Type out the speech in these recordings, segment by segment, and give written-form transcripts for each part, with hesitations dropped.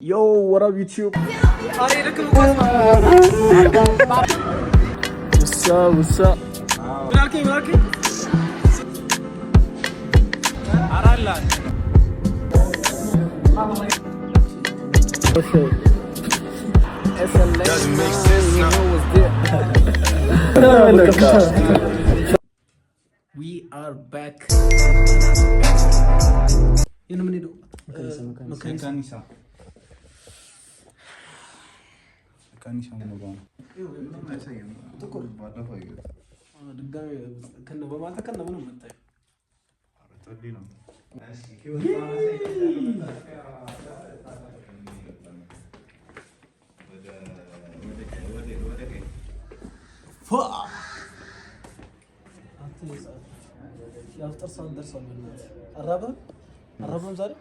Yo, what up YouTube? What's up? Doesn't make sense now. We are back. የአፍጥር ሰዓት ደርሷል። አረበም ዛሬ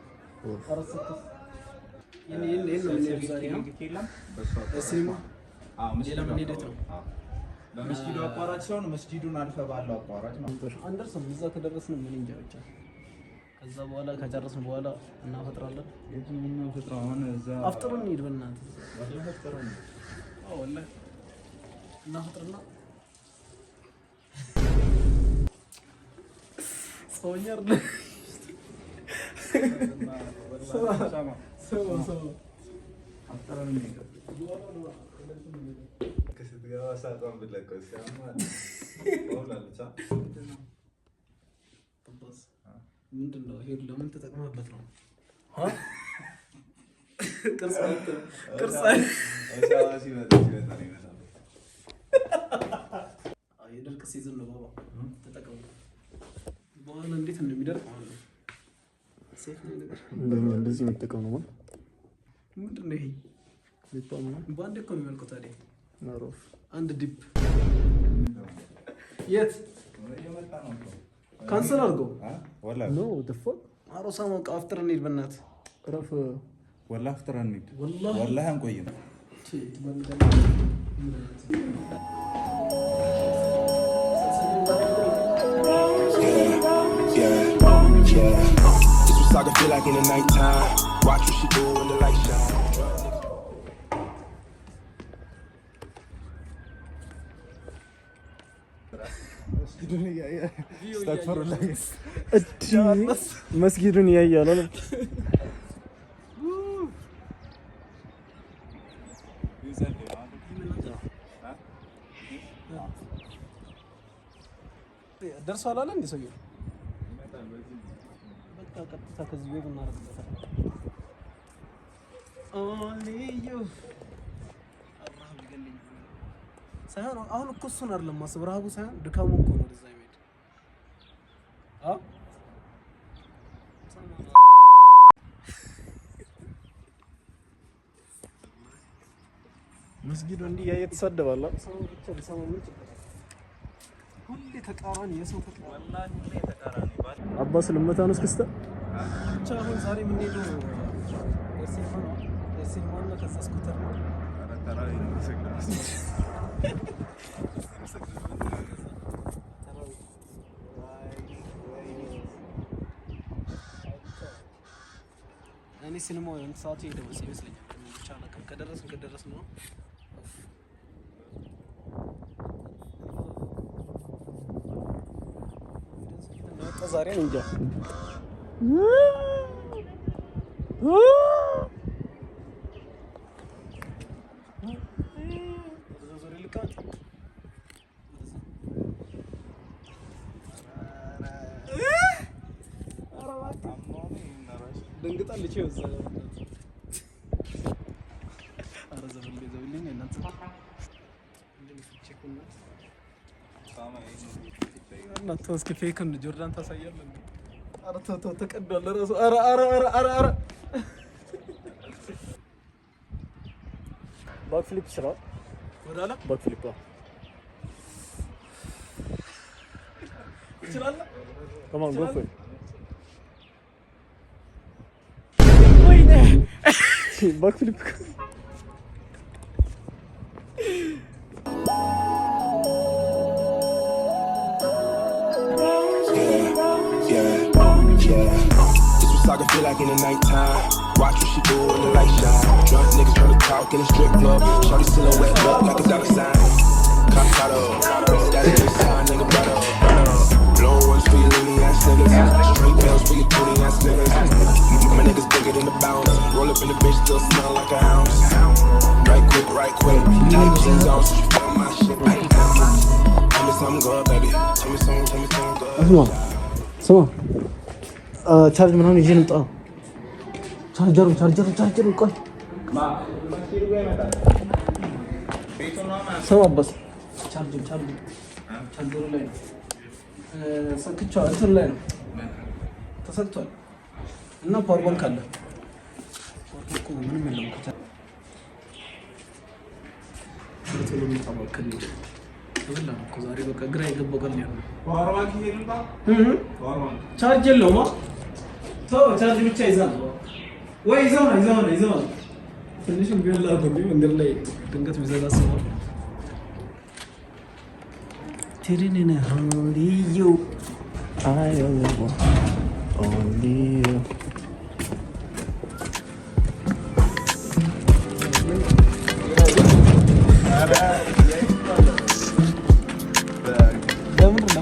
በመስጊዱ አቋራጭ ሲሆን መስጊዱን አልፈህ ባለው አቋራጭ ነው። አንደርስም እዛ ከደረስን ምን እንጃ ብቻ ከዛ በኋላ ከጨረስን በኋላ እናፈጥራለን። አፍጥሩን እንሂድ በእናትህ ወላሂ እናፈጥርና ሰውኛ አይደል ምንድን ነው ይሄ? ለምን ተጠቅመህበት ነው? የደርቅ ሲዝን ነው ባባ ተጠቅመው በኋላ እንዴት እንደሚደርቅ ማለት ነው። ሴፍ ነው ነገር እንደዚህ መጠቀም ነው ማለት ምንድን ነው ይሄ? በአንድ እኮ ነው የሚያልቀው። ታዲያ አንድ ዲፕ የት ካንሰል አድርገው ኖ አሮሳ ሞቃ አፍጥር እንሂድ በእናትህ ረፍ ወላሂ አፍጥር እንሂድ ወላሂ አንቆይም። This was like I feel like in the nighttime. Watch what she do when the light shine. መስጊዱን እያያለ ነው። ደርሷል አለ እንደ ሰውዬው በቃ ቀጥታ ከዚህ ቤት እናደርግበታለን። ኦሊዩ አላህ ቢገልኝ ሳይሆን አሁን እኮ እሱን አይደለም ማስብ ረሃቡ ሳይሆን ድካሙ እኮ ነው ወደዛ የሚሄድ መስጊዱ እንዲህ እያየ ተሳደባላ ሰው ብቻ ለሰው ምን ሁሌ ተቃራኒ የሰው ወላሂ ሁሌ ተቃራኒ ባል አባስ ልመታ ነው እስክስታ ብቻ አሁን ዛሬ ምን ሄዶ የሲማና ከዛ ስኩተር ነው ተራዊ ነው መስጊዱ እኔ ሲኒማ ሰዓቱ የደረሰ ይመስለኛል። ብቻ ከደረስን ነው ዛሬ እንጃ ደንግጣለች። እስኪ ፌክን ጆርዳን ታሳያለህ። ኧረ ተው ተቀዷል እራሱ። ኧረ ባክ ፍሊፕ ስራ ወዳላ ባክ ፍሊፕ ይችላል። ከማን ጎፍ ወይኔ ባክ ፍሊፕ This was like I feel like in the nighttime. Watch what she do when the light shine. Drunk niggas tryna talk in the strip club. Shorty silhouette look like a dollar sign. Capado, that's the sign, nigga, brother. Blow ones for your leaning ass niggas. Straight bells for your tuning ass niggas. My niggas bigger than the bounce. Roll up in the bitch, still smell like an ounce. Right quick, right quick. Niggas in zone, so you feel my shit right now. Tell me something good, baby. Tell me something good. ስማ ቻርጅ ምናምን ይዤ ልምጣ። ቻርጀሩ ቆይ ስማ አባስ ቻርጀሩ ላይ ነው ሰክቼው እንትን ላይ ነው ተሰክቷል እና ፓወር ባንክ አለ ምንም የለም ቶሎ የሚታወቅል ወላ ዛሬ በቃ ግራ የገባው ቀን ነው ፓወር ባንክ ይሄንባ ቻርጅ የለውማ ተው ቻርጅ ብቻ ይዛል ወይ ይዘው ትንሽም ቢሆን ላድርግ መንገድ ላይ ድንገት ቢዘጋ ሰው ትሪኔ ሆሊዩ አይወው ሆሊዩ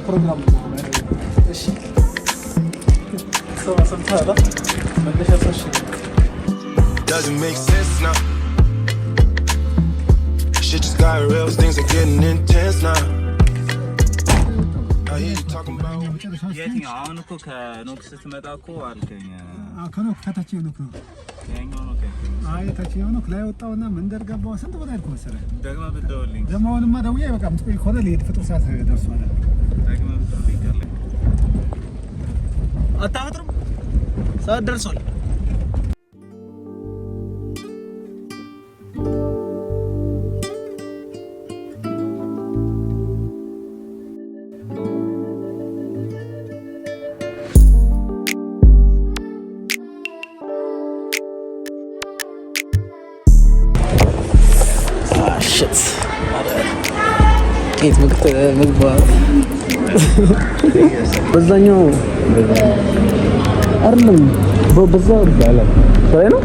ፕሮግራም እሺ ሰምታላ መለሻፈሽ Doesn't make sense now. Shit just got real, things are getting intense now. I hear you talking about የትኛው አሁን እኮ ከኖክ ስትመጣ እኮ አልከኝ ከኖክ ከታች ኖክ ነው ያኛው ነው አይ ታች ኖክ ላይ ወጣውና መንደር ገባው ስንት ቦታ ይልኩ መሰለህ ደግማ ብትደውልልኝ ደማውንማ ደውዬ በቃ ምትቆይ ኮለ ለሄድ ፍጥር ሰዓት ደርሷል ደግማ ብትደውልልኝ ካለኝ አታፈጥሩም ሰዓት ደርሷል shit እት ምግባር በዛኛው አይደለም በዛ ባላ ሰላይ ነው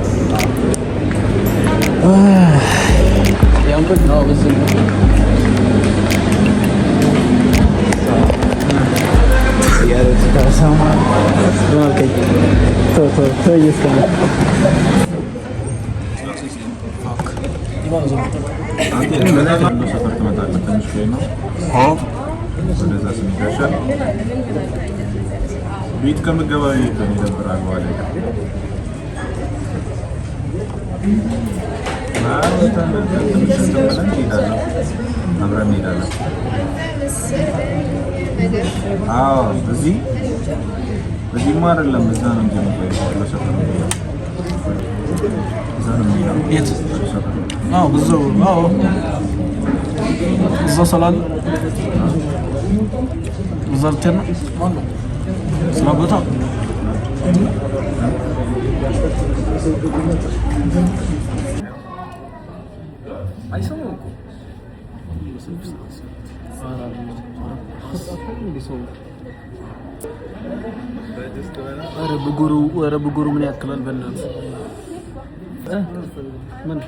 ያምጥ ነው በዚህ ያረስ ታሳማ ወልከይ ቶ ይስከም ቤት ከምገባ ይደብራል ማለት እዚህ አይደለም እዛ ነው እንጂ ብዙ ሰላም ዘርተና ማነው ስማጎታ አይሰማው ኧረ ብጉሩ ምን ያክላል በእናትህ ምን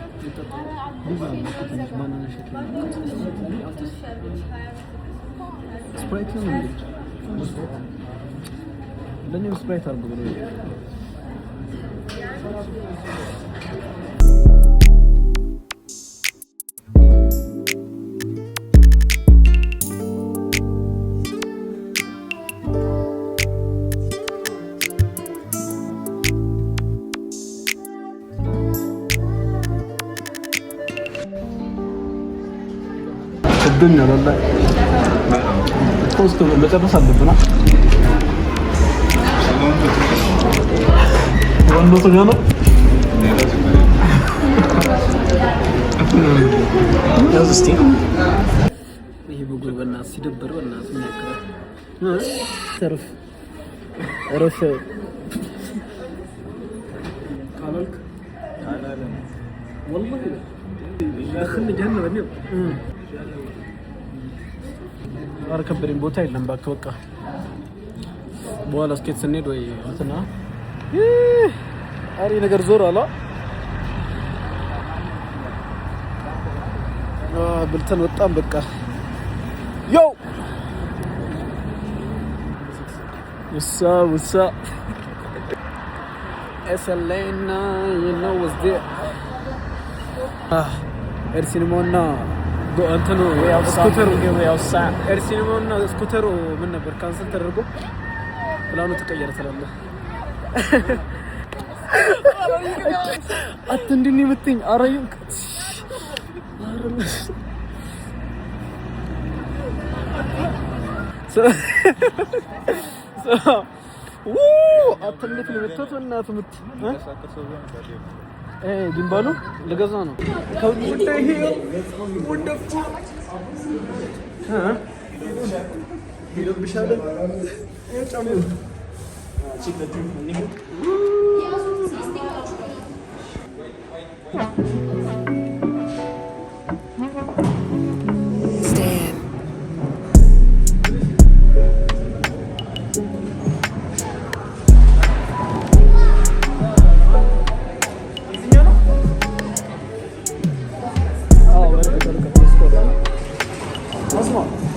ስፕራይት ነው እንዴ ለኔም ስፕራይት አርጉ ብሎ الدنيا والله توصل بتبص الدبنا والله صغيرة يا زستي ይሄ በጉል በእናትህ ሲደብር በእናትህ ምን ያክራል ተረፍ ረፍ قالك والله دخلني جهنم اليوم አርከብሪን ቦታ የለም ባክ በቃ በኋላ ስኬት ስንሄድ ወይ እንትና አሪ ነገር ዞር አላ ብልተን ወጣን በቃ ዮ ውሳ Eselena, you know what's there. Ersinimona go antano scooter Ersinimona scooter ምን ነበር ካንሰል ተደርጎ ፕላኑ ተቀየረ ተላለ አትንዲኒ ምትኝ አራዩ አትንዲት ለምትት እናት ምት ጊምባሉ ለገዛ ነው ከውጭ ይሄ ወንደፉ ይለብሻል ጫሙ ቺክለቱ ነው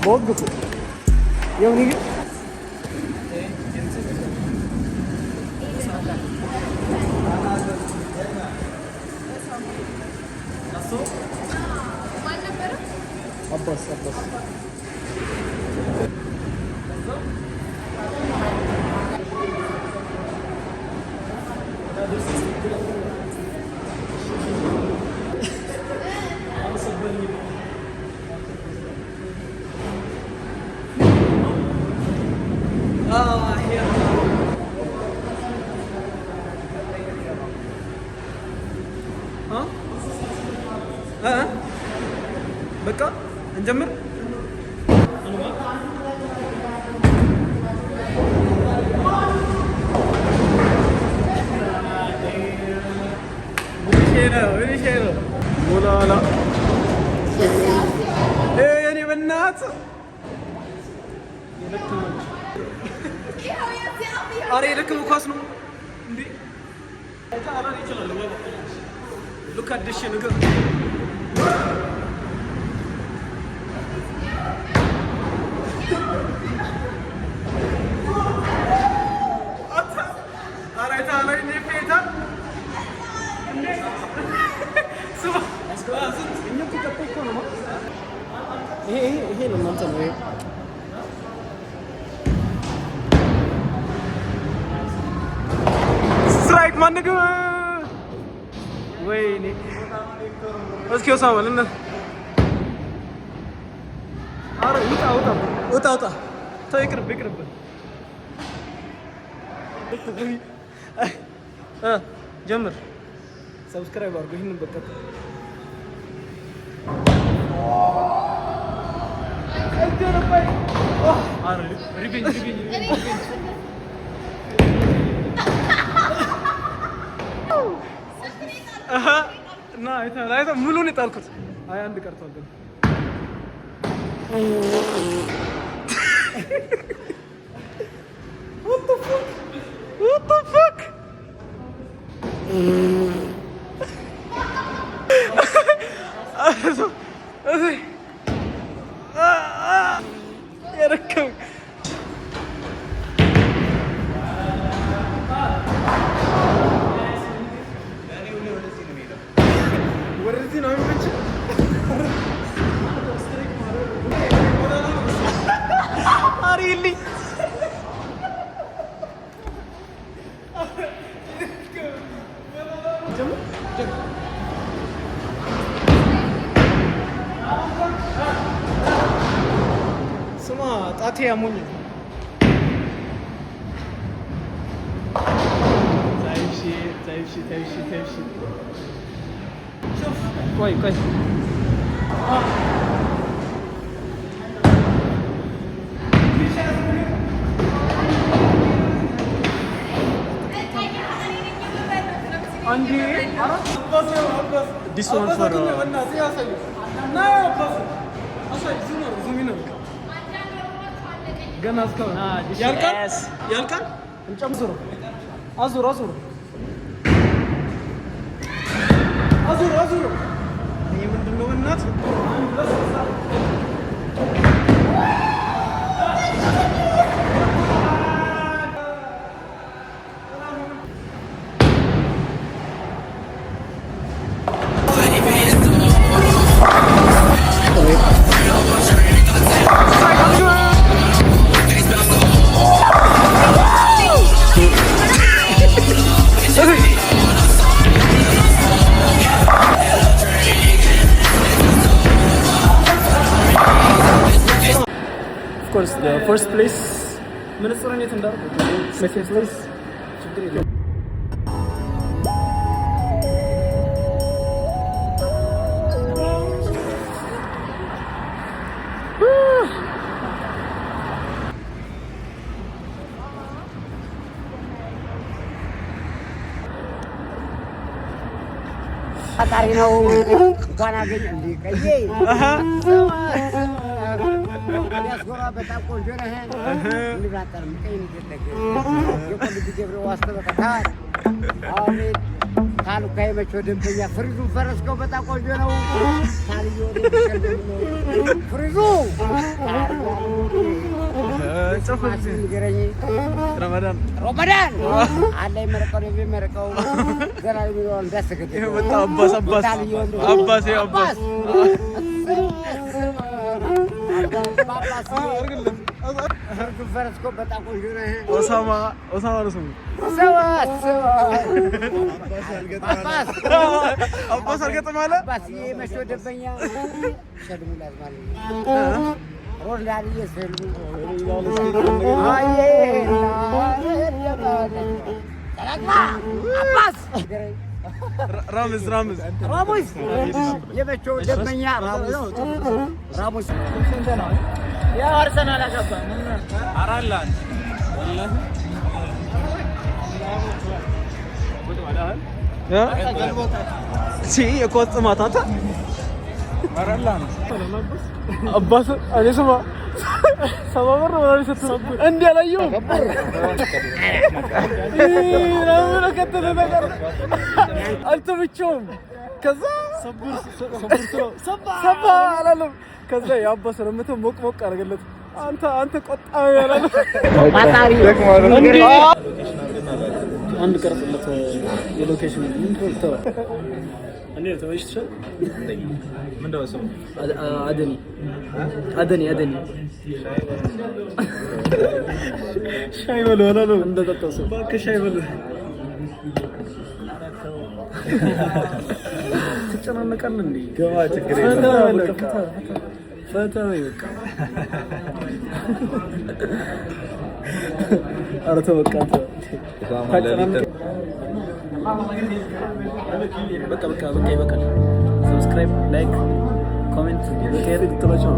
وقفوا يوم نيجي عباس በቃ እንጀምር ሼሮ ሞላላ የኔ በእናት አሬ የደከመ ኳስ ነው እንዴ ታራሪ ይችላል ሉክ አዲሽ ነገር ይሄ ነው እናንተ ነው ስትራይክ ማንገ ወይኔ እስኪ ወሳወል እና አረ ውጣ ተው ይቅርብ ጀምር ሰብስክራይብ አድርጉ ይሄንን በቃ revenge. Na, አይታ ሙሉን ይጣልኩት። አይ አንድ ቀርቷል ግን What the fuck? يركب ورثينا من وجه اريلي ስማ ጣቴ ያሞኝ ታይሽ شوف ቆይ አንዲ አባስ this one for ገና እስካሁን ያልቃል እንጨምሮ አዙር አዙር ይሄ ምንድነው እናት the first place ምንጽረን የት እንዳርኩ second place ችግር የለም አጣሪ ነው እንኳን አገኘ እንዴ ቀዬ ያስጎራ በጣም ቆንጆ ነህ እንብላጠር ምቀኝ ይደረግ የቆል ቢገብረ ዋስተው ተካር አሜን ታሉ ካይመቾ ደንበኛ ፍሪዙ ፈረስከው በጣም ቆንጆ ነው ታልዮ ወደ ነው ፍሪዙ ጽፈት ንገረኝ ረመዳን አለ መረቀው የሚመረቀው ገራይ ነው እንዳስገደ ይሄ በጣም አባስ ፈረስከው በጣም ቆንጆ ነህ ኦሳማ ነው ስሙ አባስ አልገጠም አለ አባስ የመቾ ደንበኛ ሸድሙ ላዝማል ሮላሊ የሰሉ አባስ ራምዝ የበቸው ደመኛ ራሙስ ያ አርሰናል አገባ አራላን የኳስ ጥማት አንተ አራላን አባስ አለስማ ሰባበር ነው ሰጥቶ እንዴ አላየው ነው ከተለ ነገር አልተመቸውም ከዛ ሰባ አላለም ከዛ ያባሰ ነው መቶ ሞቅ አድርገለት አንተ ቆጣ ያላለ ማጣሪ አንድ ቀርጽለት የሎኬሽን ምን ተው አንዴ ተወይሽሻል ምን ደወሰው አደኒ ሻይ በለው አላለው እንደጠጣው ባክ ሻይ በለው ተጨናነቀን እንዴ ገባ ችግር የለም ፈታ በቃ አረተ በቃ በቃ ይበቃል። ሰብስክራይብ ላይክ ኮሜንት በከይር ትጥላችሁ